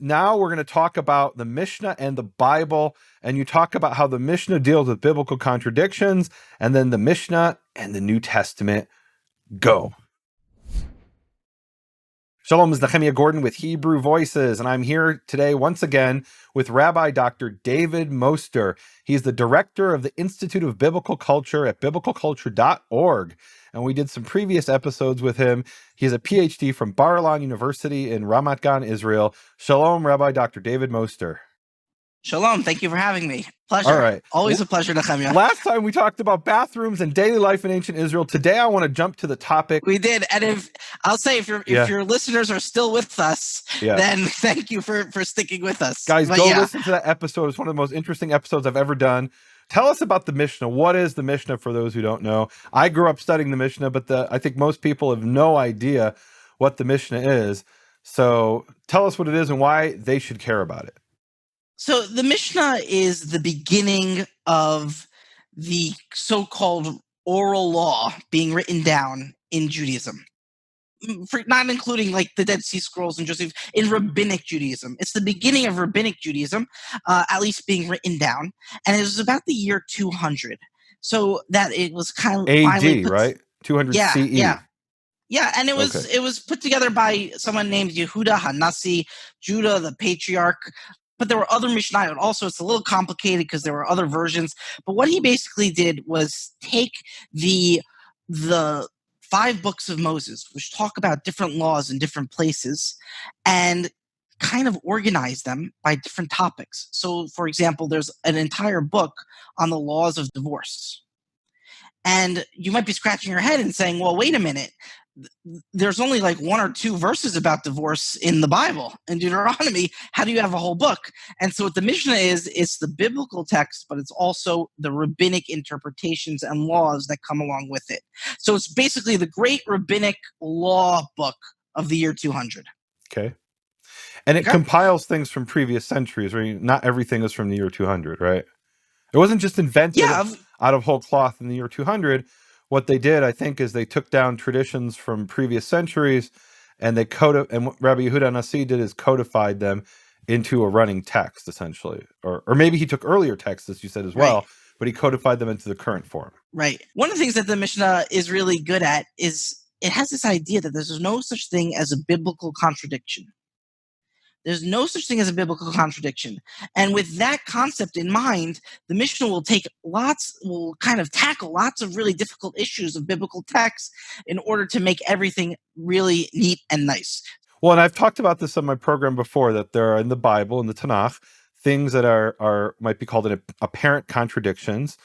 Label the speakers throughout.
Speaker 1: Now we're going to talk about the Mishnah and the Bible, and you talk about how the Mishnah deals with biblical contradictions, and then the Mishnah and the New Testament. Go. Shalom, is Nehemiah Gordon with Hebrew Voices, and I'm here today once again with Rabbi Dr. David Moster. He's the director of the Institute of Biblical Culture at biblicalculture.org, and we did some previous episodes with him. He has a PhD from Bar-Ilan University in Ramat Gan, Israel. Shalom, Rabbi Dr. David Moster.
Speaker 2: Shalom, thank you for having me. Pleasure.
Speaker 1: All right.
Speaker 2: Always a pleasure, Nehemiah.
Speaker 1: Last time we talked about bathrooms and daily life in ancient Israel. Today I want to jump to the topic.
Speaker 2: We did, and if your listeners are still with us, then thank you for sticking with us.
Speaker 1: Guys, listen to that episode. It's one of the most interesting episodes I've ever done. Tell us about the Mishnah. What is the Mishnah for those who don't know? I grew up studying the Mishnah, but I think most people have no idea what the Mishnah is. So tell us what it is and why they should care about it.
Speaker 2: So the Mishnah is the beginning of the so-called oral law being written down in Judaism. Not including like the Dead Sea Scrolls and Joseph, in Rabbinic Judaism. It's the beginning of Rabbinic Judaism, at least being written down. And it was about the year 200. So that it was kind of
Speaker 1: AD, right? 200 CE.
Speaker 2: Yeah, and it was put together by someone named Yehuda Hanasi, Judah the Patriarch. But there were other Mishnayot. Also, it's a little complicated because there were other versions. But what he basically did was take the 5 books of Moses, which talk about different laws in different places, and kind of organize them by different topics. So, for example, there's an entire book on the laws of divorce. And you might be scratching your head and saying, well, wait a minute. There's only like 1 or 2 verses about divorce in the Bible, in Deuteronomy. How do you have a whole book? And so what the Mishnah is, it's the biblical text, but it's also the rabbinic interpretations and laws that come along with it. So it's basically the great rabbinic law book of the year 200.
Speaker 1: Okay. And it compiles things from previous centuries, right? Not everything is from the year 200, right? It wasn't just invented out of whole cloth in the year 200. What they did, I think, is they took down traditions from previous centuries and and what Rabbi Yehuda Hanasi did is codified them into a running text, essentially. Or maybe he took earlier texts, as you said as well, but he codified them into the current form.
Speaker 2: Right. One of the things that the Mishnah is really good at is it has this idea that there's no such thing as a biblical contradiction. There's no such thing as a biblical contradiction. And with that concept in mind, the Mishnah will kind of tackle lots of really difficult issues of biblical texts in order to make everything really neat and nice.
Speaker 1: Well, and I've talked about this on my program before, that there are in the Bible, in the Tanakh, things that are might be called apparent contradictions.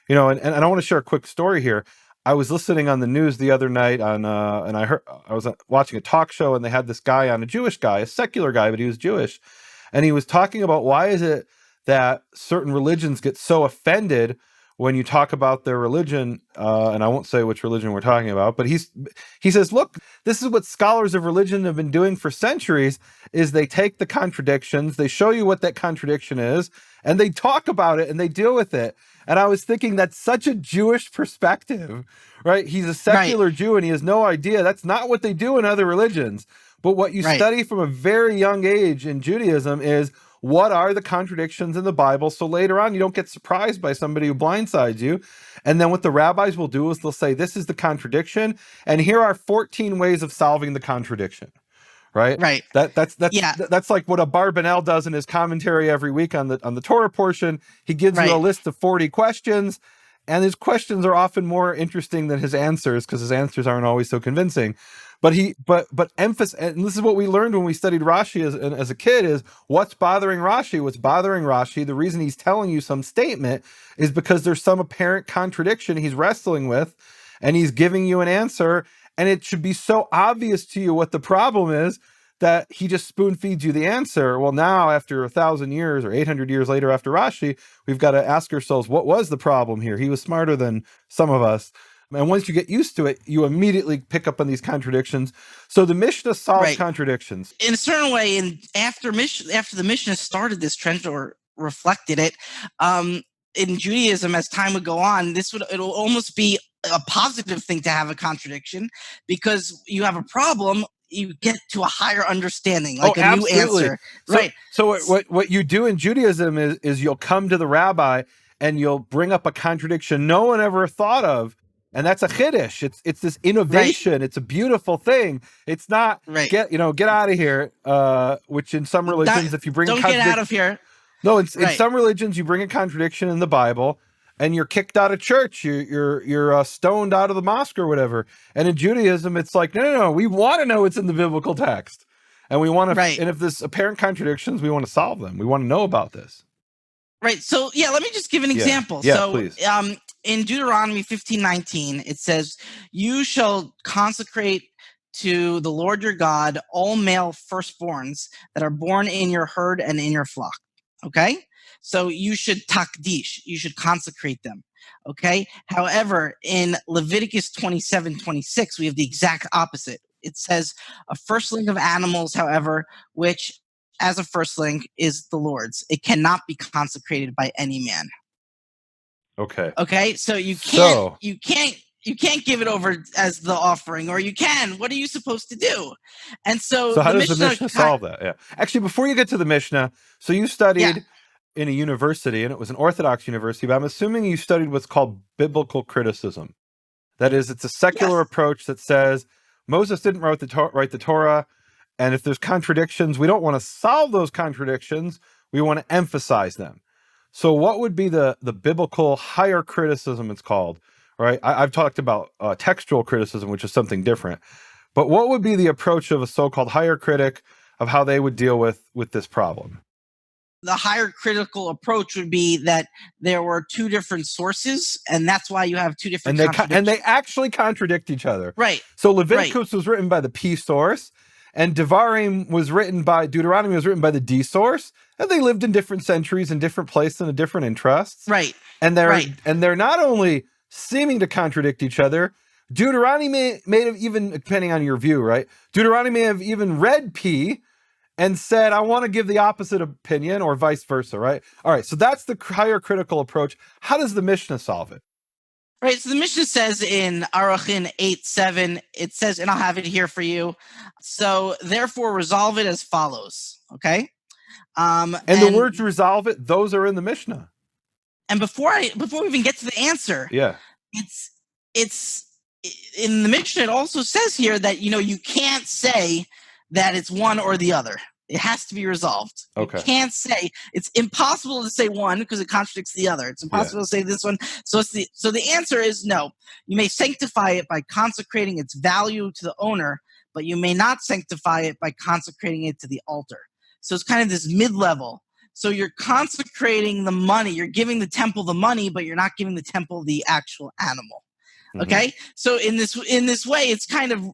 Speaker 1: And I want to share a quick story here. I was listening on the news the other night and I was watching a talk show, and they had this guy on, a Jewish guy, a secular guy, but he was Jewish. And he was talking about why is it that certain religions get so offended when you talk about their religion, and I won't say which religion we're talking about, but he says, look, this is what scholars of religion have been doing for centuries, is they take the contradictions, they show you what that contradiction is, and they talk about it and they deal with it. And I was thinking, that's such a Jewish perspective, right? He's a secular Jew and he has no idea. That's not what they do in other religions. But what you study from a very young age in Judaism is, what are the contradictions in the Bible? So later on, you don't get surprised by somebody who blindsides you. And then what the rabbis will do is they'll say, this is the contradiction, and here are 14 ways of solving the contradiction. Right. That's like what Abarbanel does in his commentary every week on the Torah portion. He gives you a list of 40 questions, and his questions are often more interesting than his answers, because his answers aren't always so convincing. But emphasis, and this is what we learned when we studied Rashi as a kid, is what's bothering Rashi. What's bothering Rashi, the reason he's telling you some statement, is because there's some apparent contradiction he's wrestling with, and he's giving you an answer. And it should be so obvious to you what the problem is that he just spoon feeds you the answer. Well, now after 1,000 years or 800 years later after Rashi, we've got to ask ourselves, what was the problem here? He was smarter than some of us. And once you get used to it, you immediately pick up on these contradictions. So the Mishnah solves contradictions.
Speaker 2: In a certain way, and after the Mishnah started this trend or reflected it, in Judaism, as time would go on, it'll almost be a positive thing to have a contradiction, because you have a problem. you get to a higher understanding,
Speaker 1: like
Speaker 2: a new answer. Right.
Speaker 1: So what you do in Judaism is you'll come to the rabbi and you'll bring up a contradiction no one ever thought of. And that's a chiddush. It's this innovation. Right. It's a beautiful thing. It's not get out of here. Which in some religions, if you bring
Speaker 2: don't get out of here.
Speaker 1: No, in some religions you bring a contradiction in the Bible, and you're kicked out of church. You're stoned out of the mosque or whatever. And in Judaism, it's like no. We want to know what's in the biblical text, and we want to. And if there's apparent contradictions, we want to solve them. We want to know about this.
Speaker 2: Right. So let me just give an example.
Speaker 1: Yeah, please.
Speaker 2: In Deuteronomy 15:19, it says, "You shall consecrate to the Lord your God all male firstborns that are born in your herd and in your flock." Okay? So you should takdish, you should consecrate them. Okay? However, in Leviticus 27:26, we have the exact opposite. It says, "A firstling of animals, however, which as a firstling is the Lord's. It cannot be consecrated by any man." Okay. So you can't give it over as the offering, or you can. What are you supposed to do? And so
Speaker 1: how does the Mishnah solve that? Yeah. Actually, before you get to the Mishnah, so you studied in a university, and it was an Orthodox university, but I'm assuming you studied what's called biblical criticism. That is, it's a secular approach that says Moses didn't write the Torah, and if there's contradictions, we don't want to solve those contradictions. We want to emphasize them. So what would be the biblical higher criticism it's called, right? I've talked about textual criticism, which is something different. But what would be the approach of a so-called higher critic of how they would deal with this problem?
Speaker 2: The higher critical approach would be that there were two different sources, and that's why you have two different contradictions.
Speaker 1: And they actually contradict each other.
Speaker 2: Right.
Speaker 1: So Leviticus was written by the P source, and Deuteronomy was written by the D source, and they lived in different centuries in different places and different interests.
Speaker 2: Right.
Speaker 1: And they're not only seeming to contradict each other. Deuteronomy may have even, depending on your view, right? Deuteronomy may have even read P and said, I want to give the opposite opinion, or vice versa, right? All right, so that's the higher critical approach. How does the Mishnah solve it?
Speaker 2: Right, so the Mishnah says in Arachin 8:7, it says, and I'll have it here for you. So therefore, resolve it as follows. Okay,
Speaker 1: and the words "resolve it," those are in the Mishnah.
Speaker 2: And before we even get to the answer, it's in the Mishnah. It also says here that you can't say that it's one or the other. It has to be resolved. Okay. You can't say, it's impossible to say one because it contradicts the other. It's impossible to say this one. So the answer is no. You may sanctify it by consecrating its value to the owner, but you may not sanctify it by consecrating it to the altar. So it's kind of this mid-level. So you're consecrating the money. You're giving the temple the money, but you're not giving the temple the actual animal. Okay? So in this way, it's kind of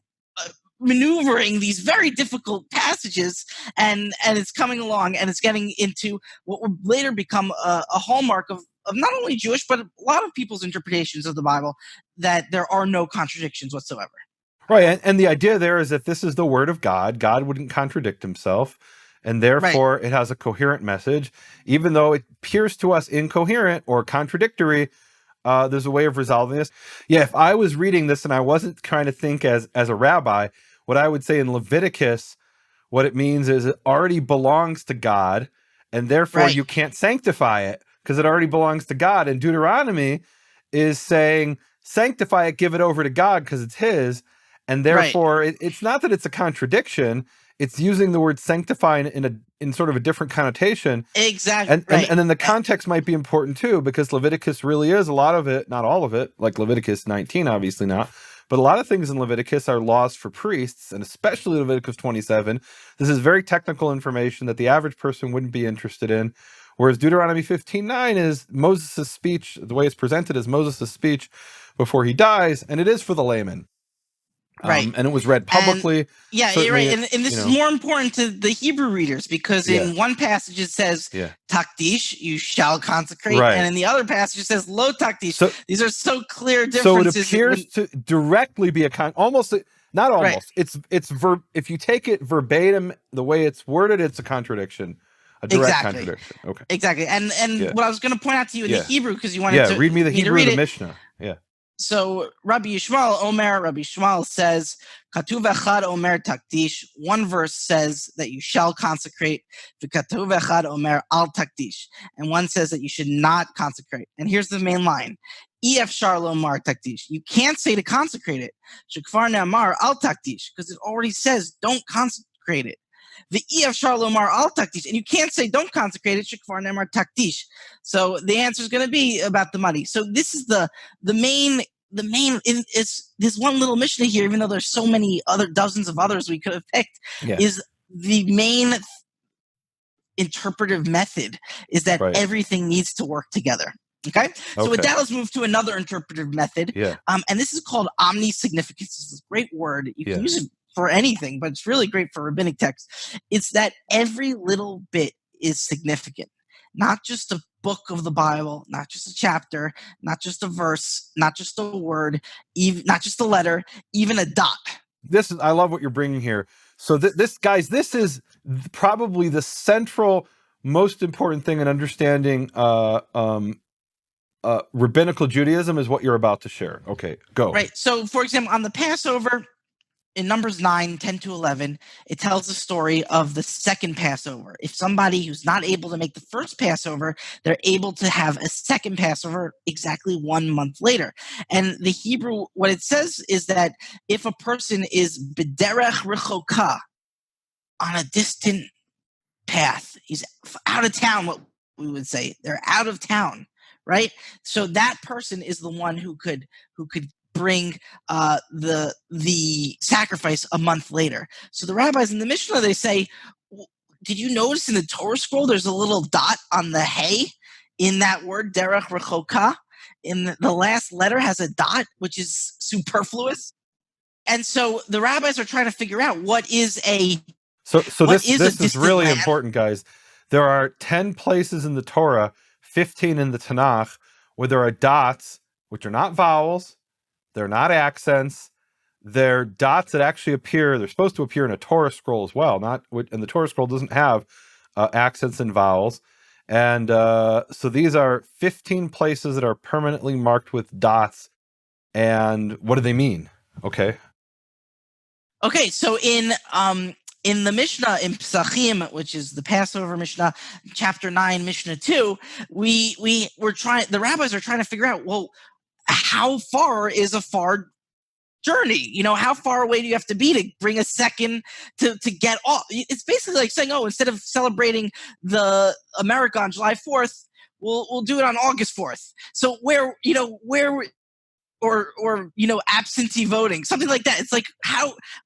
Speaker 2: maneuvering these very difficult passages, and it's coming along, and it's getting into what will later become a hallmark of not only Jewish, but a lot of people's interpretations of the Bible, that there are no contradictions whatsoever.
Speaker 1: Right, and the idea there is that this is the word of God. God wouldn't contradict himself, and therefore it has a coherent message. Even though it appears to us incoherent or contradictory, there's a way of resolving this. Yeah, if I was reading this and I wasn't trying to think as a rabbi, what I would say in Leviticus, what it means is it already belongs to God, and therefore you can't sanctify it because it already belongs to God. And Deuteronomy is saying, sanctify it, give it over to God because it's his. And therefore, it's not that it's a contradiction. It's using the word sanctify in sort of a different connotation.
Speaker 2: Exactly.
Speaker 1: And then the context might be important too, because Leviticus really is a lot of it, not all of it, like Leviticus 19, obviously not. But a lot of things in Leviticus are laws for priests, and especially Leviticus 27. This is very technical information that the average person wouldn't be interested in. Whereas Deuteronomy 15:9 is Moses' speech, the way it's presented is Moses' speech before he dies, and it is for the layman. And it was read publicly.
Speaker 2: You're right. And this is more important to the Hebrew readers, because in one passage it says takdish, you shall consecrate, and in the other passage it says lo takdish. So, these are so clear differences.
Speaker 1: So it appears to directly be not almost. It's if you take it verbatim the way it's worded, it's a contradiction. A direct contradiction. Okay.
Speaker 2: Exactly. And what I was going to point out to you in the Hebrew, because you wanted to
Speaker 1: read me the Hebrew of the Mishnah. Yeah.
Speaker 2: So Rabbi Yishmael says, Katuv echad omer takdish. One verse says that you shall consecrate. V'katuv echad omer al takdish. And one says that you should not consecrate. And here's the main line. Ef shar lomar takdish. You can't say to consecrate it. Shekvar ne'amar al takdish. Because it already says don't consecrate it. The Ef shar lomar al takdish. And you can't say don't consecrate it. Shekvar ne'amar takdish. So the answer is going to be about the money. So this is the main is this one little Mishnah here, even though there's so many other dozens of others we could have picked, is the main interpretive method is that everything needs to work together. Okay. So with that, let's move to another interpretive method. And this is called omni-significance. It's a great word. You can use it for anything, but it's really great for rabbinic texts. It's that every little bit is significant. Not just a book of the Bible, not just a chapter, not just a verse, not just a word, even not just a letter, even a dot.
Speaker 1: I love what you're bringing here. So this is probably the central, most important thing in understanding rabbinical Judaism is what you're about to share. Okay, go.
Speaker 2: Right. So, for example, on the Passover, in Numbers 9, 10 to 11, it tells the story of the second Passover. If somebody who's not able to make the first Passover, they're able to have a second Passover exactly 1 month later. And the Hebrew, what it says is that if a person is b'derech rechoka, on a distant path, he's out of town, what we would say, they're out of town, right? So that person is the one who could bring the sacrifice a month later. So the rabbis in the Mishnah, they say, did you notice in the Torah scroll there's a little dot on the hay in that word derech rechoka? In the last letter has a dot, which is superfluous. And so the rabbis are trying to figure out what is a
Speaker 1: so this is really land? Important, guys. There are 10 places in the Torah, 15 in the Tanakh, where there are dots, which are not vowels. They're not accents. They're dots that actually appear. They're supposed to appear in a Torah scroll as well. And the Torah scroll doesn't have accents and vowels. And so these are 15 places that are permanently marked with dots. And what do they mean? Okay.
Speaker 2: So in the Mishnah, in Pesachim, which is the Passover Mishnah, chapter 9, Mishnah 2, the rabbis are trying to figure out, well, how far is a far journey? How far away do you have to be to bring a second to get off? It's basically like saying, instead of celebrating the America on July 4th, we'll do it on August 4th. So where absentee voting, something like that. It's like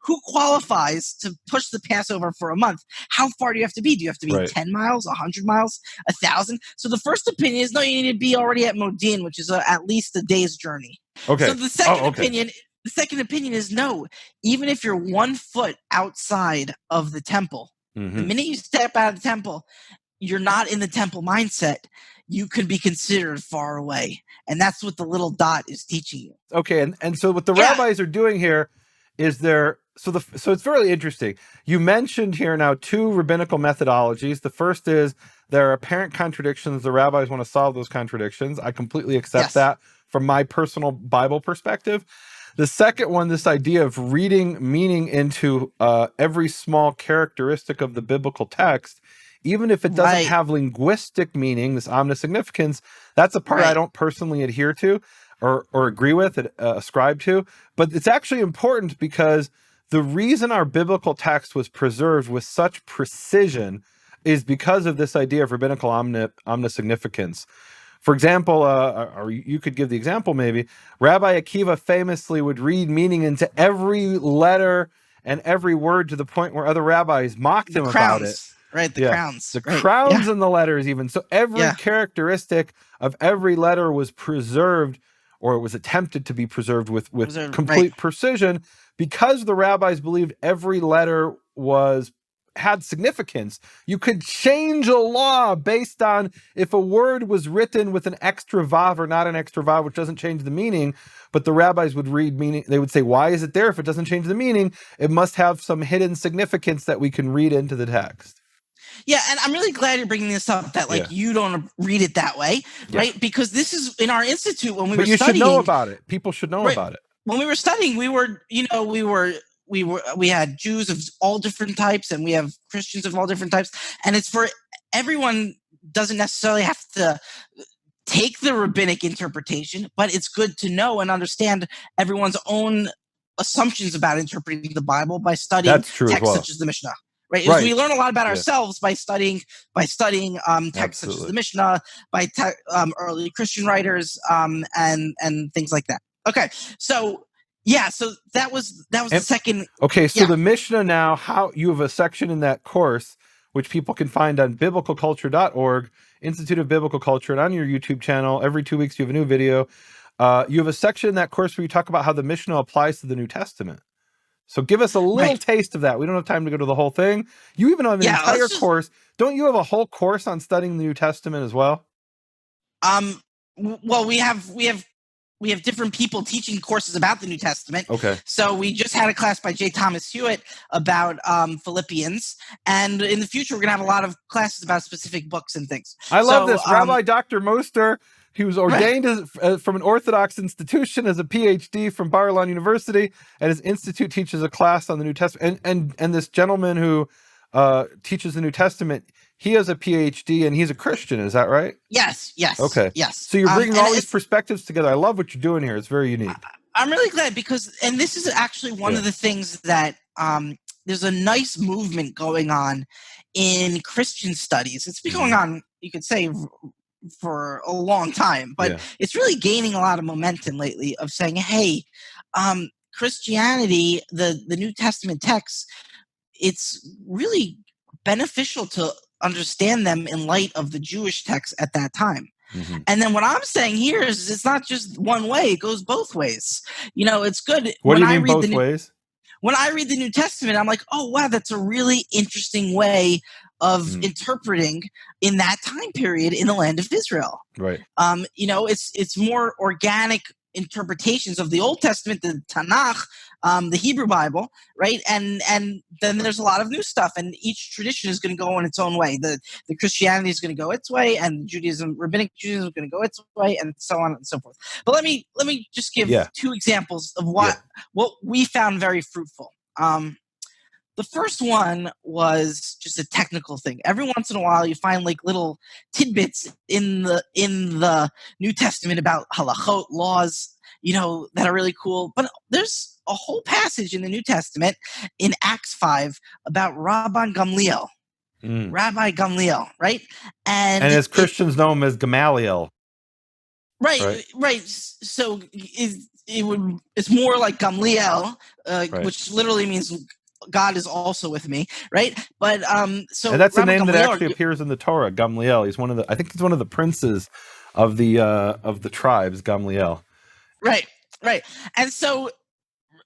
Speaker 2: who qualifies to push the Passover for a month? How far do you have to be? Do you have to be 10 miles, 100 miles, 1,000? So the first opinion is no, you need to be already at Modin, which is at least a day's journey.
Speaker 1: Okay.
Speaker 2: So the second opinion is no, even if you're 1 foot outside of the temple, the minute you step out of the temple, you're not in the temple mindset. You could be considered far away. And that's what the little dot is teaching you.
Speaker 1: Okay, and so what the rabbis are doing here is so it's very interesting. You mentioned here now 2 rabbinical methodologies. The first is there are apparent contradictions. The rabbis want to solve those contradictions. I completely accept that from my personal Bible perspective. The second one, this idea of reading meaning into every small characteristic of the biblical text, even if it doesn't have linguistic meaning, this omnisignificance, that's a part I don't personally adhere to or agree with, ascribe to. But it's actually important because the reason our biblical text was preserved with such precision is because of this idea of rabbinical omnisignificance. For example, or you could give the example maybe, Rabbi Akiva famously would read meaning into every letter and every word to the point where other rabbis mocked him about it.
Speaker 2: Right, the crowns.
Speaker 1: The crowns in the letters even. So every characteristic of every letter was preserved, or it was attempted to be preserved with complete precision, because the rabbis believed every letter had significance. You could change a law based on if a word was written with an extra vav or not an extra vav, which doesn't change the meaning. But the rabbis would read meaning. They would say, why is it there? If it doesn't change the meaning, it must have some hidden significance that we can read into the text.
Speaker 2: Yeah, and I'm really glad you're bringing this up, that like you don't read it that way, right? Because this is in our institute when we were studying.
Speaker 1: But you should know about it. People should know about it.
Speaker 2: When we were studying, we had Jews of all different types, and we have Christians of all different types, and it's for everyone. Doesn't necessarily have to take the rabbinic interpretation, but it's good to know and understand everyone's own assumptions about interpreting the Bible by studying texts such as the Mishnah. Right? We learn a lot about ourselves by studying texts such as the Mishnah, by early Christian writers, and things like that. Okay, so so that was the second.
Speaker 1: Okay, so the Mishnah now, how you have a section in that course which people can find on biblicalculture.org, Institute of Biblical Culture, and on your YouTube channel. Every 2 weeks you have a new video. You have a section in that course where you talk about how the Mishnah applies to the New Testament. So give us a little taste of that. We don't have time to go to the whole thing. You even have an entire course. Don't you have a whole course on studying the New Testament as well?
Speaker 2: Well, we have different people teaching courses about the New Testament.
Speaker 1: Okay.
Speaker 2: So we just had a class by J. Thomas Hewitt about Philippians, and in the future we're gonna have a lot of classes about specific books and things.
Speaker 1: I love this. Rabbi Dr. Moster, he was ordained from an Orthodox institution as a PhD from Bar-Ilan University, and his institute teaches a class on the New Testament. And this gentleman who teaches the New Testament, he has a PhD and he's a Christian. Is that right?
Speaker 2: Yes.
Speaker 1: Okay.
Speaker 2: Yes.
Speaker 1: So you're bringing all these perspectives together. I love what you're doing here. It's very unique.
Speaker 2: I'm really glad and this is actually one of the things that there's a nice movement going on in Christian studies. It's been going on, you could say, for a long time, but it's really gaining a lot of momentum lately of saying, hey, Christianity, the New Testament texts, it's really beneficial to understand them in light of the Jewish texts at that time. And then what I'm saying here is it's not just one way, it goes both ways. It's good.
Speaker 1: What do you mean both ways?
Speaker 2: When I read the New Testament, I'm like, oh, wow, that's a really interesting way of interpreting in that time period in the land of Israel.
Speaker 1: Right.
Speaker 2: It's more organic interpretations of the Old Testament, the Tanakh, the Hebrew Bible, right? And then there's a lot of new stuff, and each tradition is going to go in its own way. The Christianity is going to go its way, and Rabbinic Judaism is going to go its way, and so on and so forth. But let me just give 2 examples of what we found very fruitful. The first one was just a technical thing. Every once in a while, you find like little tidbits in the New Testament about halachot, laws, that are really cool. But there's a whole passage in the New Testament in Acts 5 about Rabban Gamliel, Rabbi Gamliel, right? And
Speaker 1: as Christians know him as Gamaliel.
Speaker 2: Right. So it's more like Gamliel, which literally means God is also with me, right? But and
Speaker 1: that's a name that actually appears in the Torah. Gamliel. He's I think he's one of the princes of the tribes. Gamliel.
Speaker 2: Right. And so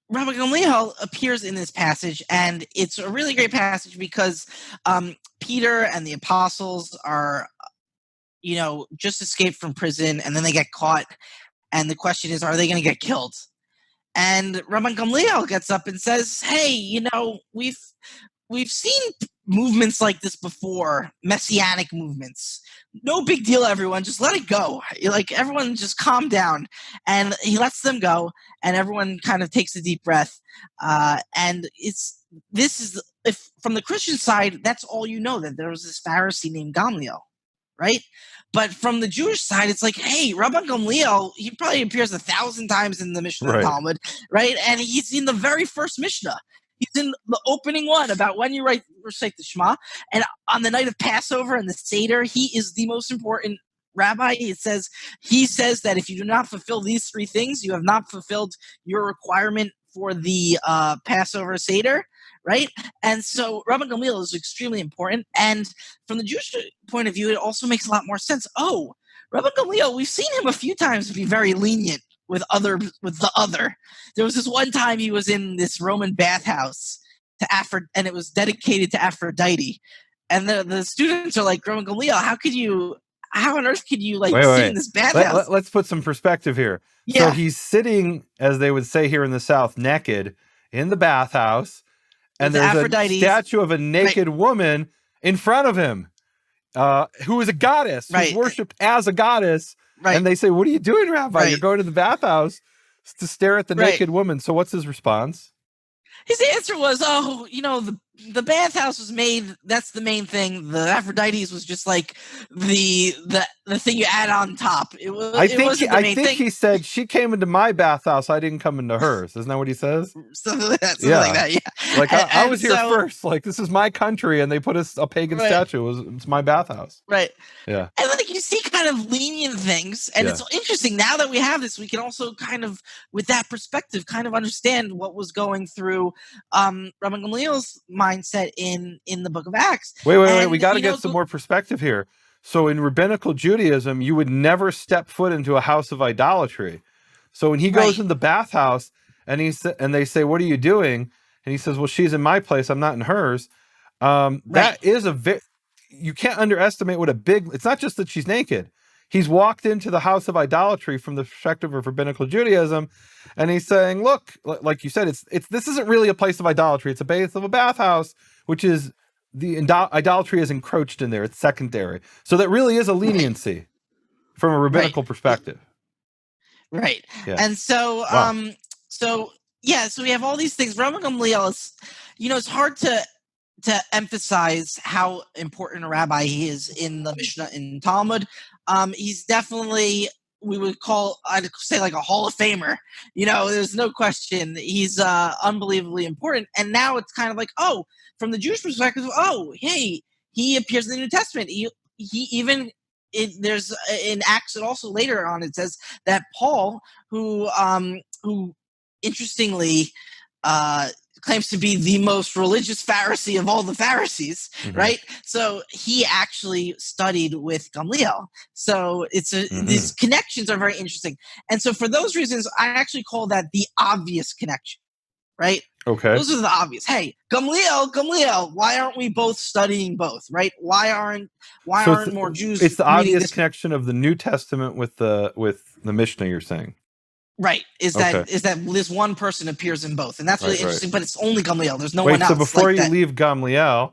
Speaker 2: Rabbi Gamliel appears in this passage, and it's a really great passage because Peter and the apostles are, just escaped from prison, and then they get caught, and the question is, are they going to get killed? And Rabban Gamliel gets up and says, hey, we've seen movements like this before, messianic movements. No big deal, everyone. Just let it go. Everyone just calm down. And he lets them go, and everyone kind of takes a deep breath. And if from the Christian side, that's all that there was this Pharisee named Gamliel, right? But from the Jewish side, it's like, hey, Rabban Gamliel, he probably appears 1,000 times in the Mishnah Talmud, right? And he's in the very first Mishnah. He's in the opening one about when you recite the Shema. And on the night of Passover and the Seder, he is the most important rabbi. He says that if you do not fulfill these 3 things, you have not fulfilled your requirement for the Passover Seder. Right? And so Rabban Gamliel is extremely important. And from the Jewish point of view, it also makes a lot more sense. Oh, Rabban Gamliel, we've seen him a few times be very lenient with the other. There was this one time he was in this Roman bathhouse and it was dedicated to Aphrodite. And the students are like, Rabban Gamliel, how on earth could you sit in this bathhouse?
Speaker 1: Let's put some perspective here. Yeah. So he's sitting, as they would say here in the South, naked in the bathhouse. And there's a statue of a naked woman in front of him, who is a goddess, who's worshipped as a goddess.
Speaker 2: Right.
Speaker 1: And they say, "What are you doing, Rabbi? You're going to the bathhouse to stare at the naked woman." So what's his response?
Speaker 2: His answer was, "Oh, the bathhouse was made. That's the main thing. The Aphrodite's was just like the thing you add on top. It was. I think
Speaker 1: he said she came into my bathhouse. I didn't come into hers. Isn't that what he says?
Speaker 2: Something like that. Yeah.
Speaker 1: Like I was here first. Like this is my country, and they put a pagan statue. It's my bathhouse.
Speaker 2: Right.
Speaker 1: Yeah.
Speaker 2: And like you see kind of lenient things, and it's interesting now that we have this. We can also kind of, with that perspective, kind of understand what was going through Rabbi Gamliel's mindset in the Book of Acts.
Speaker 1: Wait. We got to get some more perspective here. So in rabbinical Judaism, you would never step foot into a house of idolatry. So when he goes in the bathhouse and they say, "What are you doing?" And he says, "Well, she's in my place. I'm not in hers." That is you can't underestimate what it's not just that she's naked. He's walked into the house of idolatry from the perspective of rabbinical Judaism, and he's saying, "Look, like you said, this isn't really a place of idolatry. It's a base of a bathhouse, which is the idolatry is encroached in there. It's secondary. So that really is a leniency from a rabbinical perspective."
Speaker 2: Right. Yeah. And so, so we have all these things. Rabbi Gamliel is, it's hard to emphasize how important a rabbi he is in the Mishnah and Talmud. He's definitely, I'd say, like a Hall of Famer. There's no question. He's unbelievably important. And now it's kind of like, from the Jewish perspective, hey, he appears in the New Testament. He even, there's in Acts, and also later on, it says that Paul, who interestingly claims to be the most religious Pharisee of all the Pharisees, right? So he actually studied with Gamliel. So these connections are very interesting. And so for those reasons, I actually call that the obvious connection, right?
Speaker 1: Okay.
Speaker 2: Those are the obvious. Hey, Gamliel, why aren't we both studying both, right? Why aren't more Jews?
Speaker 1: It's the obvious connection of the New Testament with the Mishnah, you're saying.
Speaker 2: Right. Is that this one person appears in both. And that's really interesting, but it's only Gamliel. There's no one else.
Speaker 1: So before you leave Gamliel,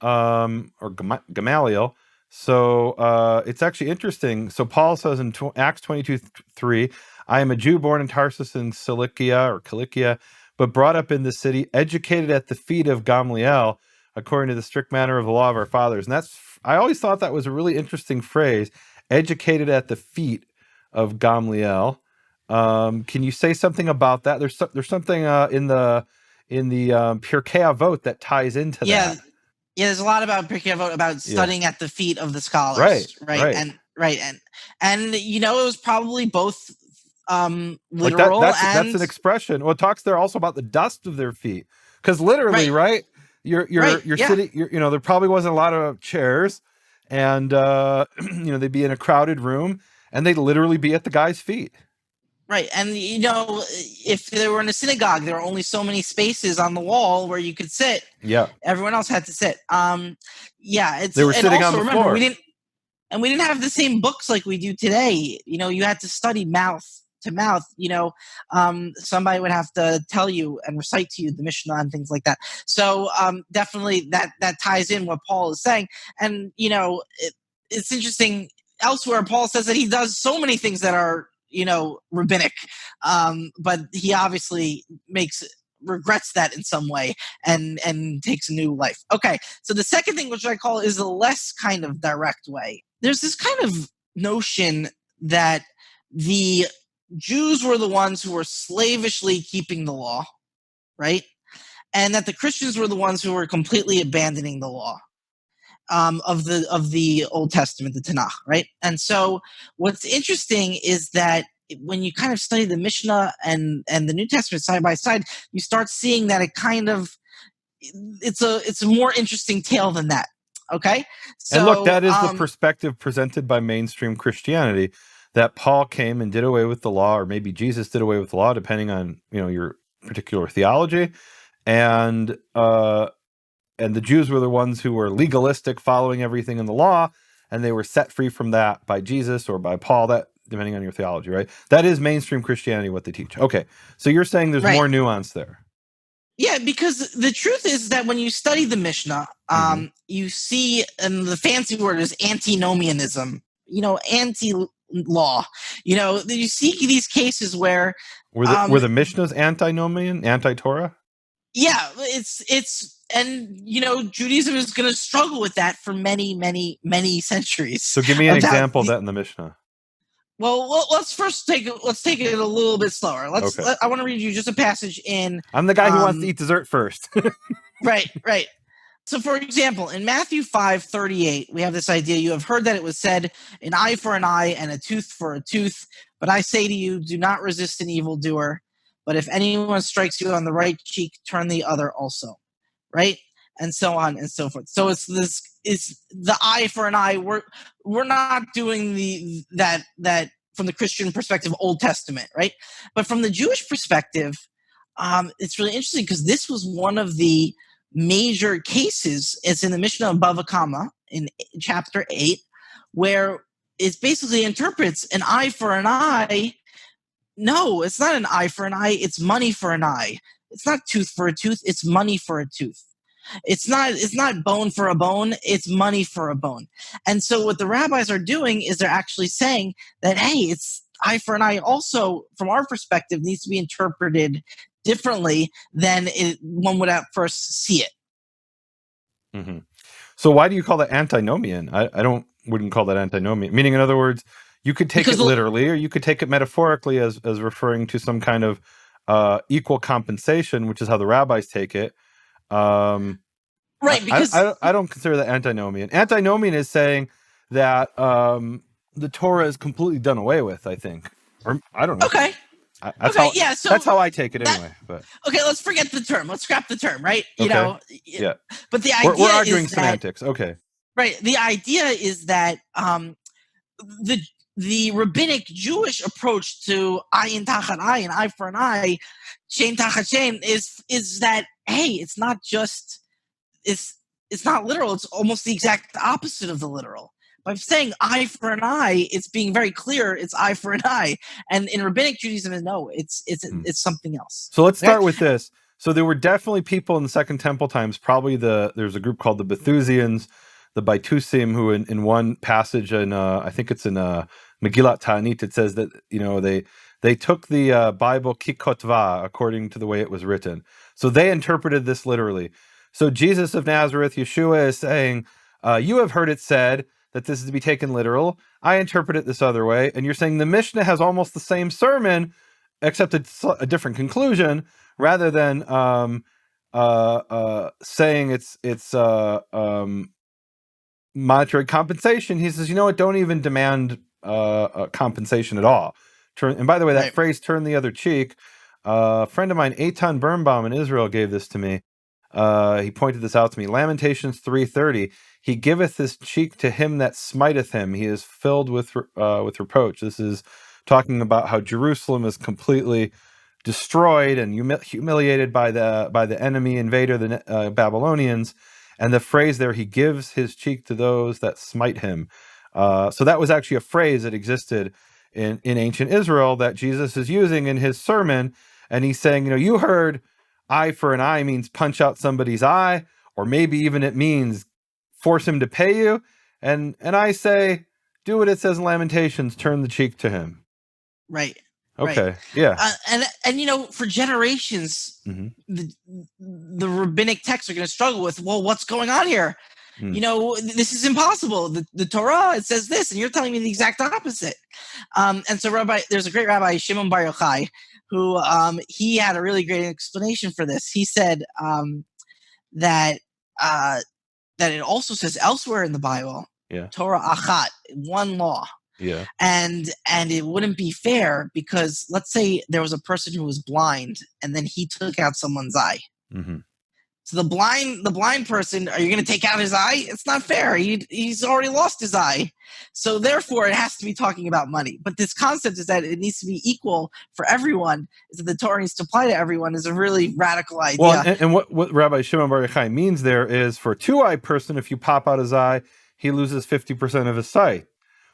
Speaker 1: or Gamaliel, so it's actually interesting. So Paul says in Acts 22:3, "I am a Jew born in Tarsus in Cilicia, but brought up in the city, educated at the feet of Gamliel, according to the strict manner of the law of our fathers." And I always thought that was a really interesting phrase, educated at the feet of Gamliel. Can you say something about that? There's something in the Pirkei Avot that ties into that.
Speaker 2: Yeah, there's a lot about Pirkei Avot about studying at the feet of the scholars.
Speaker 1: Right.
Speaker 2: And it was probably both literal
Speaker 1: that's an expression. Well, it talks there also about the dust of their feet, because literally, right? You're sitting. There probably wasn't a lot of chairs, and they'd be in a crowded room, and they'd literally be at the guy's feet.
Speaker 2: Right. And, if they were in a synagogue, there were only so many spaces on the wall where you could sit.
Speaker 1: Yeah.
Speaker 2: Everyone else had to sit.
Speaker 1: They were sitting on the floor.
Speaker 2: We didn't have the same books like we do today. You had to study mouth to mouth. Somebody would have to tell you and recite to you the Mishnah and things like that. So definitely that ties in what Paul is saying. And, it's interesting. Elsewhere, Paul says that he does so many things that are, rabbinic, but he obviously regrets that in some way and takes a new life. Okay, so the second thing, which I call, is a less kind of direct way. There's this kind of notion that the Jews were the ones who were slavishly keeping the law, right? And that the Christians were the ones who were completely abandoning the law. Of the Old Testament, the Tanakh, right? And so what's interesting is that when you kind of study the Mishnah and the New Testament side by side, you start seeing that it's a more interesting tale than that. Okay, so
Speaker 1: and look, that is the perspective presented by mainstream Christianity, that Paul came and did away with the law, or maybe Jesus did away with the law, depending on your particular theology, and the Jews were the ones who were legalistic, following everything in the law, and they were set free from that by Jesus or by Paul, that depending on your theology, right? That is mainstream Christianity, what they teach. Okay, so you're saying there's more nuance there.
Speaker 2: Yeah, because the truth is that when you study the Mishnah, you see, and the fancy word is antinomianism, anti-law. You see these cases where
Speaker 1: were the Mishnahs antinomian, anti-Torah?
Speaker 2: Yeah, and Judaism is going to struggle with that for many, many, many centuries.
Speaker 1: So give me an example of that in the Mishnah.
Speaker 2: Well, let's take it a little bit slower. I want to read you just a passage in.
Speaker 1: I'm the guy who wants to eat dessert first.
Speaker 2: Right. So, for example, in Matthew 5:38, we have this idea: you have heard that it was said, "An eye for an eye and a tooth for a tooth." But I say to you, do not resist an evildoer. But if anyone strikes you on the right cheek, turn the other also. Right? And so on and so forth. So it's the eye for an eye. We're not doing that from the Christian perspective, Old Testament, right? But from the Jewish perspective, it's really interesting because this was one of the major cases. It's in the Mishnah of Bava Kama in chapter 8, where it basically interprets an eye for an eye. No, it's not an eye for an eye. It's money for an eye. It's not tooth for a tooth. It's money for a tooth. It's not bone for a bone. It's money for a bone. And so what the rabbis are doing is they're actually saying that, hey, it's eye for an eye also, from our perspective, needs to be interpreted differently than one would at first see it.
Speaker 1: Mm-hmm. So why do you call that antinomian? I wouldn't call that antinomian. Meaning, in other words, you could take it literally, or you could take it metaphorically as referring to some kind of equal compensation, which is how the rabbis take it.
Speaker 2: Right, because
Speaker 1: I don't consider that antinomian. Antinomian is saying that the Torah is completely done away with, I think. Or I don't know.
Speaker 2: Okay.
Speaker 1: That's how I take it anyway. But
Speaker 2: okay, let's forget the term. Let's scrap the term, right?
Speaker 1: Yeah.
Speaker 2: But the idea
Speaker 1: we're arguing
Speaker 2: is
Speaker 1: semantics.
Speaker 2: That,
Speaker 1: okay.
Speaker 2: Right. The idea is that the rabbinic Jewish approach to ayin tachat ayin, eye for an eye, shein tachat shein, is that, hey, it's not not literal. It's almost the exact opposite of the literal. By saying eye for an eye, it's being very clear. It's eye for an eye, and in rabbinic Judaism, no, it's something else.
Speaker 1: So let's start with this. So there were definitely people in the Second Temple times. Probably there's a group called the Bethusians, the Baitusim, who in one passage in I think it's in Megillat Ta'anit, it says that they took the Bible kikotva, according to the way it was written. So they interpreted this literally. So Jesus of Nazareth, Yeshua, is saying, you have heard it said that this is to be taken literal. I interpret it this other way. And you're saying the Mishnah has almost the same sermon, except it's a different conclusion, rather than saying it's monetary compensation. He says, you know what, don't even demand compensation at all. And by the way, that phrase, turn the other cheek, a friend of mine, Eitan Birnbaum in Israel, gave this to me. He pointed this out to me. Lamentations 3:30. He giveth his cheek to him that smiteth him. He is filled with reproach. This is talking about how Jerusalem is completely destroyed and humiliated by the enemy invader, the Babylonians. And the phrase there, he gives his cheek to those that smite him. So that was actually a phrase that existed in ancient Israel that Jesus is using in his sermon. And he's saying, you heard eye for an eye means punch out somebody's eye, or maybe even it means force him to pay you. And I say, do what it says in Lamentations, turn the cheek to him.
Speaker 2: Right.
Speaker 1: Okay.
Speaker 2: Right.
Speaker 1: Yeah.
Speaker 2: And for generations, the rabbinic texts are going to struggle with, well, what's going on here? This is impossible. The Torah, it says this, and you're telling me the exact opposite. And so there's a great rabbi, Shimon Bar Yochai, who he had a really great explanation for this. He said that it also says elsewhere in the Bible, Torah achat, one law.
Speaker 1: Yeah.
Speaker 2: And it wouldn't be fair because let's say there was a person who was blind and then he took out someone's eye.
Speaker 1: Mm-hmm.
Speaker 2: So the blind person, are you going to take out his eye? It's not fair. He's already lost his eye. So therefore, it has to be talking about money. But this concept is that it needs to be equal for everyone. Is that the Torah needs to apply to everyone is a really radical idea.
Speaker 1: Well, and what Rabbi Shimon Bar Yochai means there is, for a two-eyed person, if you pop out his eye, he loses 50% of his sight.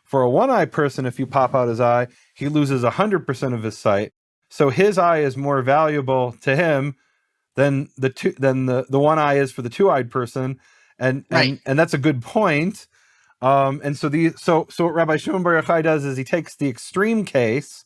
Speaker 1: For a one-eyed person, if you pop out his eye, he loses 100% of his sight. So his eye is more valuable to him then the one eye is for the two-eyed person, and that's a good point. And so what Rabbi Shimon Bar Yochai does is he takes the extreme case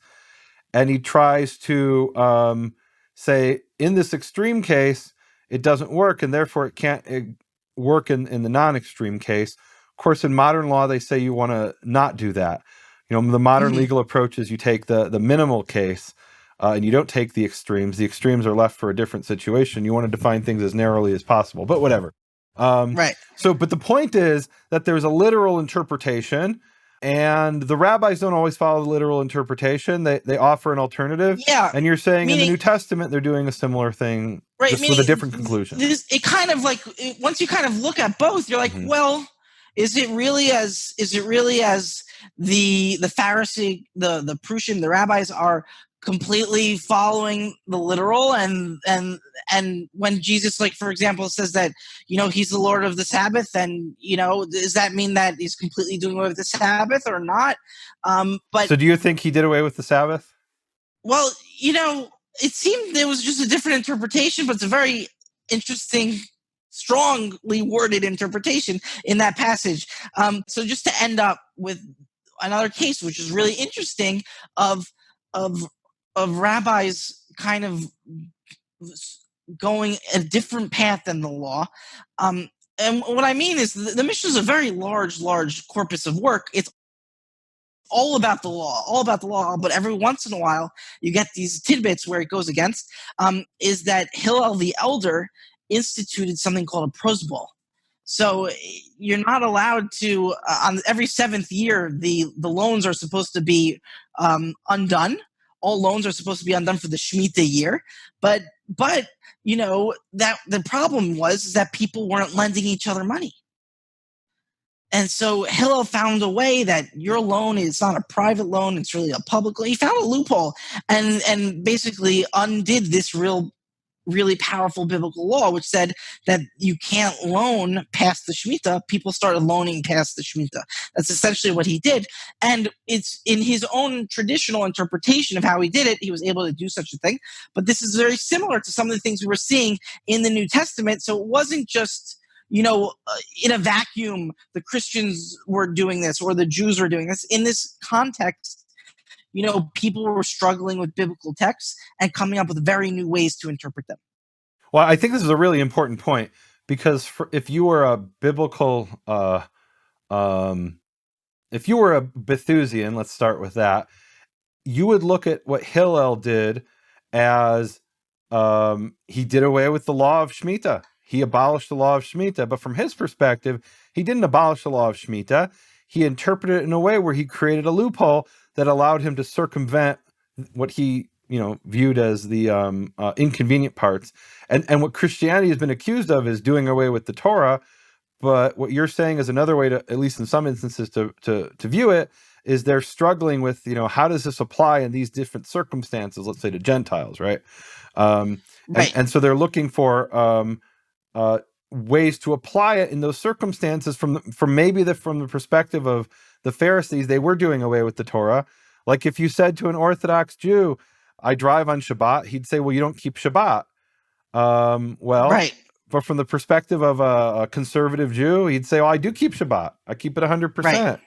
Speaker 1: and he tries to say, in this extreme case, it doesn't work, and therefore it can't work in the non-extreme case. Of course, in modern law, they say you want to not do that. The modern legal approach is you take the minimal case, and you don't take the extremes. The extremes are left for a different situation. You want to define things as narrowly as possible, but whatever. So, but the point is that there's a literal interpretation, and the rabbis don't always follow the literal interpretation. They offer an alternative.
Speaker 2: Yeah.
Speaker 1: And you're saying in the New Testament, they're doing a similar thing, just with a different conclusion.
Speaker 2: It kind of like, once you kind of look at both, you're like, well, is it really as the Pharisee, the Prushim, the rabbis are completely following the literal, and when Jesus, like, for example, says that he's the Lord of the Sabbath, and does that mean that he's completely doing away with the Sabbath or not? But
Speaker 1: so do you think he did away with the Sabbath?
Speaker 2: Well, it seemed there was just a different interpretation, but it's a very interesting, strongly worded interpretation in that passage. So just to end up with another case, which is really interesting, of rabbis kind of going a different path than the law. And what I mean is the Mishnah is a very large corpus of work. It's all about the law, but every once in a while you get these tidbits where it goes against. Is that Hillel the Elder instituted something called a prosbul. So you're not allowed to, on every seventh year, the loans are supposed to be undone. All loans are supposed to be undone for the Shemitah year. But that the problem was that people weren't lending each other money. And so Hillel found a way that your loan is not a private loan, it's really a public loan. He found a loophole and basically undid this really powerful biblical law, which said that you can't loan past the Shemitah. People started loaning past the Shemitah. That's essentially what he did. And it's in his own traditional interpretation of how he did it, he was able to do such a thing. But this is very similar to some of the things we were seeing in the New Testament. So it wasn't just in a vacuum, the Christians were doing this or the Jews were doing this. In this context, people were struggling with biblical texts and coming up with very new ways to interpret them.
Speaker 1: Well, I think this is a really important point, because if you were a biblical, if you were a Bethusian, let's start with that, you would look at what Hillel did as he did away with the law of Shemitah. He abolished the law of Shemitah, but from his perspective, he didn't abolish the law of Shemitah. He interpreted it in a way where he created a loophole that allowed him to circumvent what he, viewed as the inconvenient parts. And what Christianity has been accused of is doing away with the Torah. But what you're saying is another way to, at least in some instances, to view it, is they're struggling with, how does this apply in these different circumstances, let's say to Gentiles, right?
Speaker 2: Right.
Speaker 1: And so they're looking for ways to apply it in those circumstances from the perspective of the Pharisees. They were doing away with the Torah. Like if you said to an Orthodox Jew, I drive on Shabbat, he'd say, well, you don't keep Shabbat.
Speaker 2: Right.
Speaker 1: But from the perspective of a conservative Jew, he'd say, well, I do keep Shabbat. I keep it 100%.
Speaker 2: Right.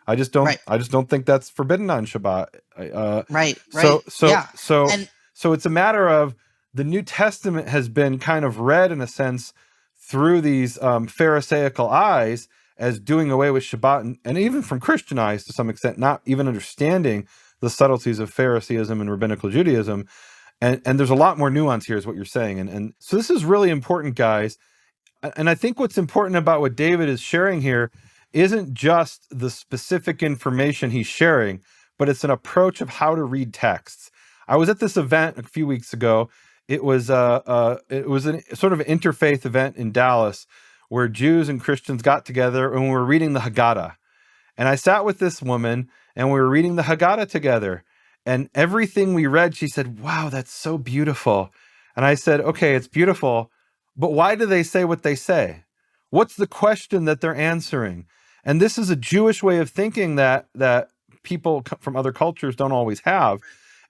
Speaker 1: I just don't think that's forbidden on Shabbat.
Speaker 2: Right.
Speaker 1: So it's a matter of the New Testament has been kind of read in a sense through these Pharisaical eyes as doing away with Shabbat, and even from Christian eyes to some extent, not even understanding the subtleties of Pharisaism and rabbinical Judaism. And there's a lot more nuance here is what you're saying. And so this is really important, guys. And I think what's important about what David is sharing here isn't just the specific information he's sharing, but it's an approach of how to read texts. I was at this event a few weeks ago. It was a sort of an interfaith event in Dallas where Jews and Christians got together and we were reading the Haggadah. And I sat with this woman and we were reading the Haggadah together. And everything we read, she said, wow, that's so beautiful. And I said, okay, it's beautiful, but why do they say what they say? What's the question that they're answering? And this is a Jewish way of thinking that people from other cultures don't always have.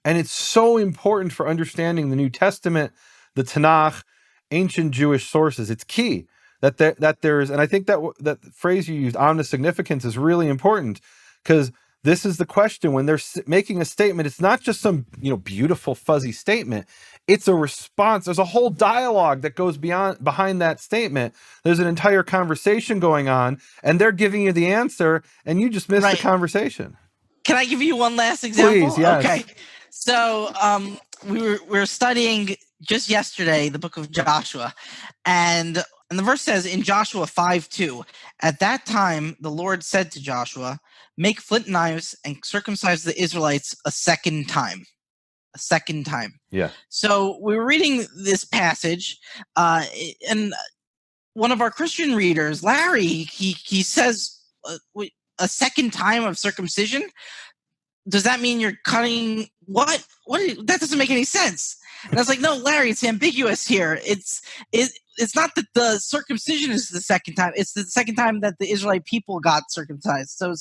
Speaker 1: And it's so important for understanding the New Testament, the Tanakh, ancient Jewish sources. It's key that there's, and I think that phrase you used, omnis significance, is really important, because this is the question when they're making a statement. It's not just some beautiful fuzzy statement. It's a response. There's a whole dialogue that goes behind that statement. There's an entire conversation going on, and they're giving you the answer, and you just missed the conversation.
Speaker 2: Can I give you one last example?
Speaker 1: Please, yes.
Speaker 2: Okay. So we were studying just yesterday the book of Joshua, and the verse says in Joshua 5:2, at that time the Lord said to Joshua, make flint knives and circumcise the Israelites a second time. A second time.
Speaker 1: Yeah.
Speaker 2: So we were reading this passage, and one of our Christian readers, Larry, he says, a second time of circumcision? Does that mean you're cutting what? That doesn't make any sense. And I was like, no, Larry, it's ambiguous here. It's not that the circumcision is the second time. It's the second time that the Israelite people got circumcised. So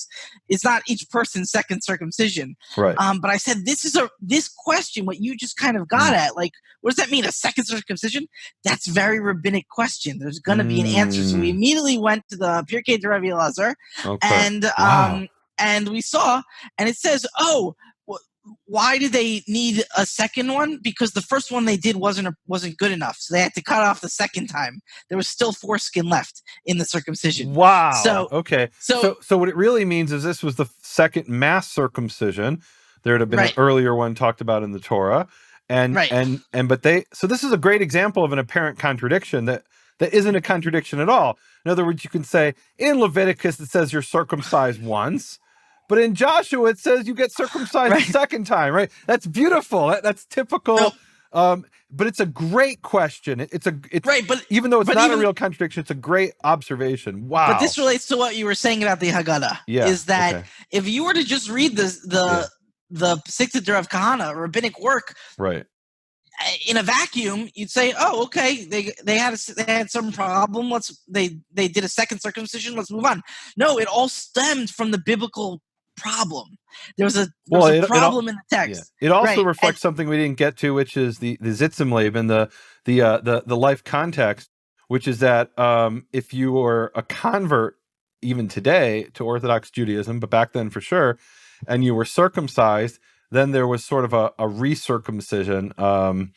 Speaker 2: it's not each person's second circumcision.
Speaker 1: Right.
Speaker 2: But I said, this question, what you just kind of got at, like, what does that mean? A second circumcision? That's very rabbinic question. There's going to be an answer. So we immediately went to the Pirkei de Rabbi Elazar, and and we saw, and it says, why did they need a second one? Because the first one they did wasn't good enough, so they had to cut off the second time. There was still foreskin left in the circumcision.
Speaker 1: Wow.
Speaker 2: So
Speaker 1: okay. So what it really means is this was the second mass circumcision. There'd have been an earlier one talked about in the Torah, but this is a great example of an apparent contradiction that isn't a contradiction at all. In other words, you can say in Leviticus it says you're circumcised once, but in Joshua it says you get circumcised a second time, right? That's beautiful. That's typical. But it's a great question. It's but even though it's not a real contradiction, it's a great observation. Wow.
Speaker 2: But this relates to what you were saying about the Haggadah.
Speaker 1: Yeah.
Speaker 2: Is that if you were to just read the Sikta de Rav Kahana, rabbinic work,
Speaker 1: right,
Speaker 2: in a vacuum, you'd say, "Oh, okay, they had some problem. They did a second circumcision. Let's move on." No, it all stemmed from the biblical problem. There was a problem in the text.
Speaker 1: Yeah. It also reflects something we didn't get to, which is the Zitzimleben, the life context, which is that if you were a convert even today to Orthodox Judaism, but back then for sure, and you were circumcised, then there was sort of a recircumcision.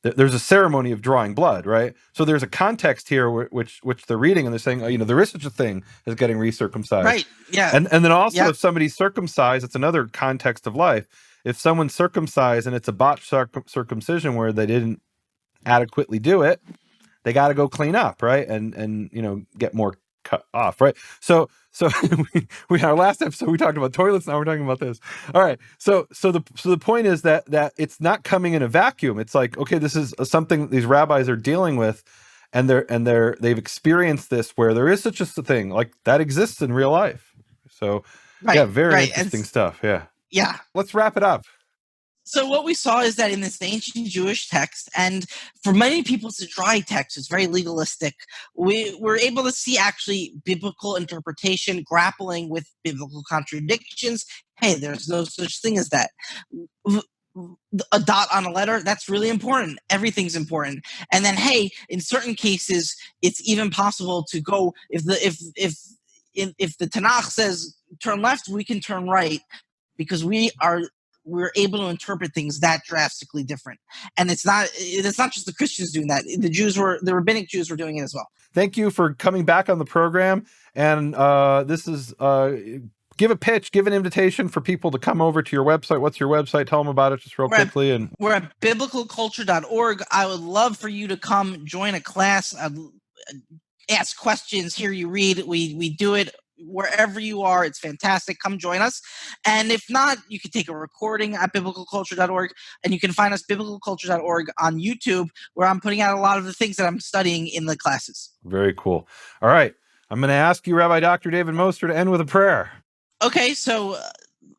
Speaker 1: There's a ceremony of drawing blood, right? So there's a context here which they're reading, and they're saying, there is such a thing as getting recircumcised.
Speaker 2: Right, yeah.
Speaker 1: And then also if somebody's circumcised, it's another context of life. If someone's circumcised and it's a botched circumcision where they didn't adequately do it, they got to go clean up, right? And get more cut off, right? So we our last episode we talked about toilets. Now we're talking about this. All right. So the point is that it's not coming in a vacuum. It's like, okay, this is something these rabbis are dealing with, and they've experienced this where there is such a thing like that exists in real life. So very interesting stuff. Yeah. Let's wrap it up.
Speaker 2: So what we saw is that in this ancient Jewish text, and for many people it's a dry text, it's very legalistic, we were able to see actually biblical interpretation grappling with biblical contradictions. Hey, there's no such thing as that. A dot on a letter, that's really important. Everything's important. And then, hey, in certain cases, it's even possible to go, if the Tanakh says turn left, we can turn right, because we're able to interpret things that drastically different. And it's not just the Christians doing that. The rabbinic Jews were doing it as well.
Speaker 1: Thank you for coming back on the program. And this is, give a pitch, give an invitation for people to come over to your website. What's your website? Tell them about it just real quickly.
Speaker 2: We're at biblicalculture.org. I would love for you to come join a class, ask questions, hear you read. We do it wherever you are. It's fantastic. Come join us. And if not, you can take a recording at biblicalculture.org, and you can find us biblicalculture.org on YouTube, where I'm putting out a lot of the things that I'm studying in the classes.
Speaker 1: Very cool. All right. I'm going to ask you, Rabbi Dr. David Moster, to end with a prayer.
Speaker 2: Okay. So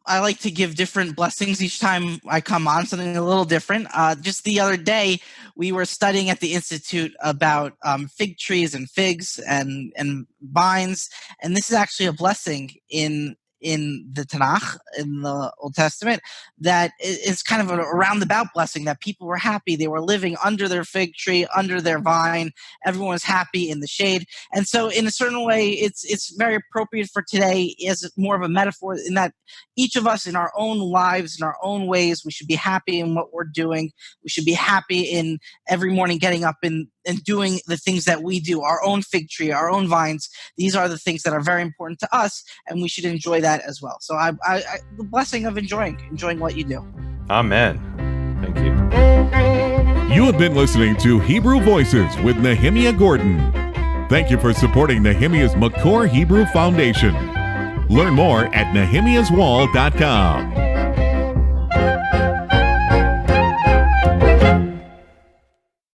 Speaker 2: I like to give different blessings each time I come on, something a little different. Just the other day, we were studying at the Institute about fig trees and figs and vines. And this is actually a blessing in in the Tanakh, in the Old Testament, that is kind of a roundabout blessing, that people were happy. They were living under their fig tree, under their vine. Everyone was happy in the shade. And so in a certain way, it's very appropriate for today as more of a metaphor, in that each of us in our own lives, in our own ways, we should be happy in what we're doing. We should be happy in every morning getting up and doing the things that we do, our own fig tree, our own vines. These are the things that are very important to us, and we should enjoy that as well. So the blessing of enjoying what you do.
Speaker 1: Amen. Thank you.
Speaker 3: You have been listening to Hebrew Voices with Nehemiah Gordon. Thank you for supporting Nehemiah's Makor Hebrew Foundation. Learn more at nehemiahswall.com.